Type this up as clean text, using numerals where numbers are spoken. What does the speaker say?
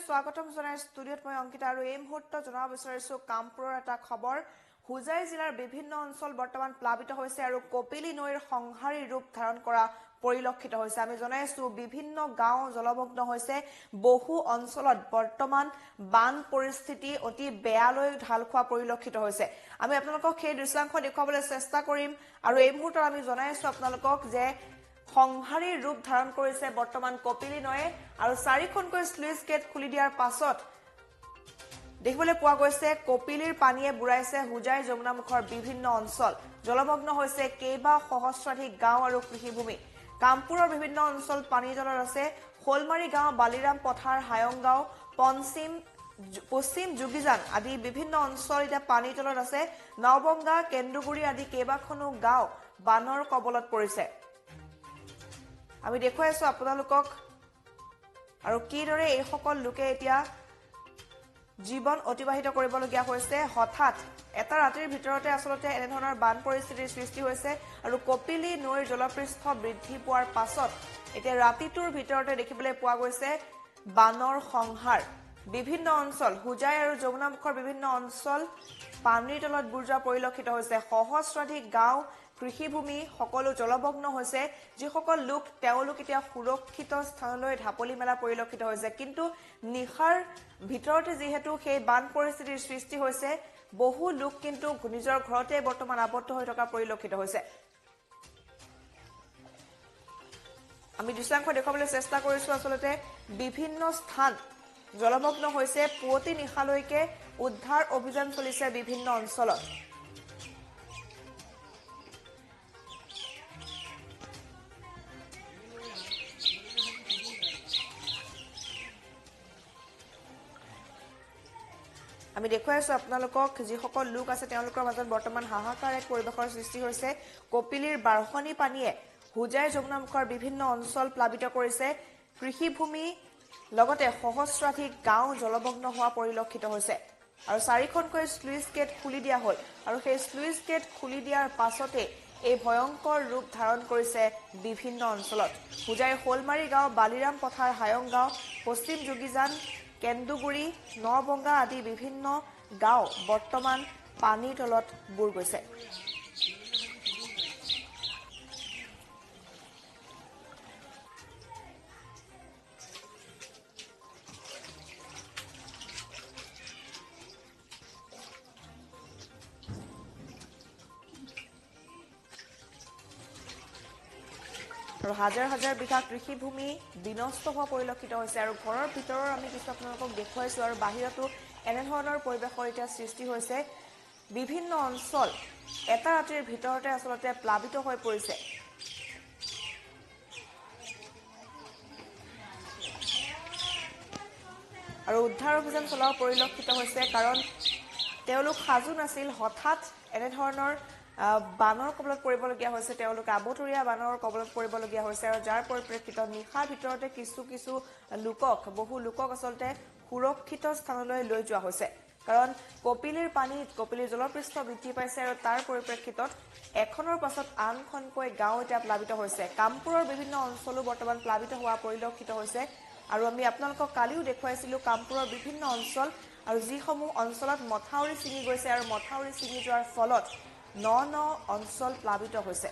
স্বাগতম জনাই ষ্টুডিঅ'ত মই অংকিতা আৰু এই মুহূৰ্তত জনাব বিচাৰিছো কামপুৰৰ এটা খবৰ হুজাই জিলাৰ বিভিন্ন অঞ্চল বৰ্তমান প্লাবিত হৈছে আৰু কপিলি নৈৰ সংহাৰী ৰূপ ধাৰণ কৰা পৰিলক্ষিত হৈছে আমি জনাইছো বিভিন্ন গাঁও জলমগ্ন হৈছে বহু অঞ্চলত বৰ্তমান বান পৰিস্থিতি অতি বেয়ালৈ ঢাল খোৱা পৰিলক্ষিত হৈছে আমি আপোনালোকক সেই দৃশ্যাংশ দেখুৱাবলৈ চেষ্টা কৰিম আৰু এই মুহূৰ্তত আমি জনাইছো আপোনালোকক যে সংহাৰী ৰূপ ধাৰণ কৰিছে বৰ্তমান কপিলি নয়ে আৰু চাৰিখনকৈ স্লুইচ গেট খুলি দিয়াৰ পাছত দেখিবলৈ পোৱা গৈছে কপিলিৰ পানীয়ে বুঢ়াইছে হুজাই যমুনামুখৰ বিভিন্ন অঞ্চল জলমগ্ন হৈছে কেইবা সহস্ৰাধিক গাঁও আৰু কৃষিভূমি কামপুৰৰ বিভিন্ন অঞ্চল পানীৰ তলত আছে খোলমাৰী গাঁও বালিৰাম পথাৰ হায়ং গাঁও পশ্চিম যোগীজান আদি বিভিন্ন অঞ্চল এতিয়া পানীৰ তলত আছে নবংগা কেন্দুগুৰি আদি কেইবাখনো গাঁও বানৰ কবলত পৰিছে আমি দেখুৱাইছো আপোনালোকক আৰু কিদৰে এই সকল লোকে এতিয়া জীৱন অতিবাহিত কৰিবলগীয়া হৈছে হঠাৎ এটা ৰাতিৰ ভিতৰতে আসলতে এনে ধৰণৰ বান পৰিস্থিতিৰ সৃষ্টি হৈছে আৰু কপিলি নৈৰ জলপৃষ্ঠ বৃদ্ধি পোৱাৰ পাছত এতিয়া ৰাতিটোৰ ভিতৰতে দেখিবলৈ পোৱা গৈছে বানৰ সংহাৰ বিভিন্ন অঞ্চল হুজাই আৰু যমুনামুখৰ বিভিন্ন অঞ্চল পানীৰ তলত বুৰ যোৱা পৰিলক্ষিত হৈছে সহস্ৰাধিক গাঁও কৃষিভূমি সকলো জলমগ্ন হৈছে যিসকল লোক তেওঁলোক এতিয়া সুৰক্ষিত স্থানলৈ ঢাপলি মেলা পৰিলক্ষিত হৈছে কিন্তু নিখাৰ ভিতৰতে যিহেতু সেই বান পৰিস্থিতিৰ সৃষ্টি হৈছে বহু লোক কিন্তু নিজৰ ঘৰতে বৰ্তমান আবদ্ধ হৈ থকা পৰিলক্ষিত হৈছে আমি দৃশ্যাংশ দেখুৱাবলৈ চেষ্টা কৰিছো আসলতে বিভিন্ন স্থান জলমগ্ন হৈছে পুৱতি নিশালৈকে উদ্ধাৰ অভিযান চলিছে বিভিন্ন অঞ্চলত আমি দেখুৱাইছো আপোনালোকক যিসকল লোক আছে তেওঁলোকৰ মাজত বৰ্তমান হাহাকাৰ এক পৰিৱেশৰ সৃষ্টি হৈছে কপিলিৰ বাৰহনী পানীয়ে হুজাই যমুনামুখৰ বিভিন্ন অঞ্চল প্লাবিত কৰিছে কৃষিভূমি লগতে সহস্ৰাধিক গাঁও জলমগ্ন হোৱা পৰিলক্ষিত হৈছে আৰু চাৰিখনকৈ স্লুইচ গেট খুলি দিয়া হ'ল আৰু সেই স্লুইচ গেট খুলি দিয়াৰ পাছতে এই ভয়ংকৰ ৰূপ ধাৰণ কৰিছে বিভিন্ন অঞ্চলত হুজাইৰ খোলমাৰী গাঁও বালিৰাম পথাৰ হায়ং গাঁও পশ্চিম যোগীজান কেন্দুগুৰি নবংগা আদি বিভিন্ন গাঁও বৰ্তমান পানীৰ তলত বুৰ গৈছে আৰু হাজাৰ হাজাৰ বিঘা কৃষিভূমি বিনষ্ট হোৱা পৰিলক্ষিত হৈছে আৰু ঘৰৰ ভিতৰৰ আমি কিছু আপোনালোকক দেখুৱাইছো আৰু বাহিৰতো এনেধৰণৰ পৰিৱেশৰ এতিয়া সৃষ্টি হৈছে বিভিন্ন অঞ্চল এটা ৰাতিৰ ভিতৰতে আসলতে প্লাবিত হৈ পৰিছে আৰু উদ্ধাৰ অভিযান চলোৱা পৰিলক্ষিত হৈছে কাৰণ তেওঁলোক সাজু নাছিল হঠাৎ এনেধৰণৰ বানৰ কবলত পৰিবলগীয়া হৈছে তেওঁলোক আবতৰীয়া বানৰ কবলত পৰিবলগীয়া হৈছে আৰু যাৰ পৰিপ্ৰেক্ষিতত নিশাৰ ভিতৰতে কিছু বহু লোকক আসলতে সুৰক্ষিত স্থানলৈ লৈ যোৱা হৈছে কাৰণ কপিলিৰ জলপৃষ্ঠ বৃদ্ধি পাইছে আৰু তাৰ পৰিপ্ৰেক্ষিতত এখনৰ পাছত আনখনকৈ গাঁও এতিয়া প্লাবিত হৈছে কামপুৰৰ বিভিন্ন অঞ্চলো বৰ্তমান প্লাবিত হোৱা পৰিলক্ষিত হৈছে আৰু আমি আপোনালোকক কালিও দেখুৱাইছিলো কামপুৰৰ বিভিন্ন অঞ্চল আৰু যিসমূহ অঞ্চলত মথাউৰি ছিঙি গৈছে আৰু মথাউৰি ছিঙি যোৱাৰ ফলত ন অঞ্চল প্লাবিত হৈছে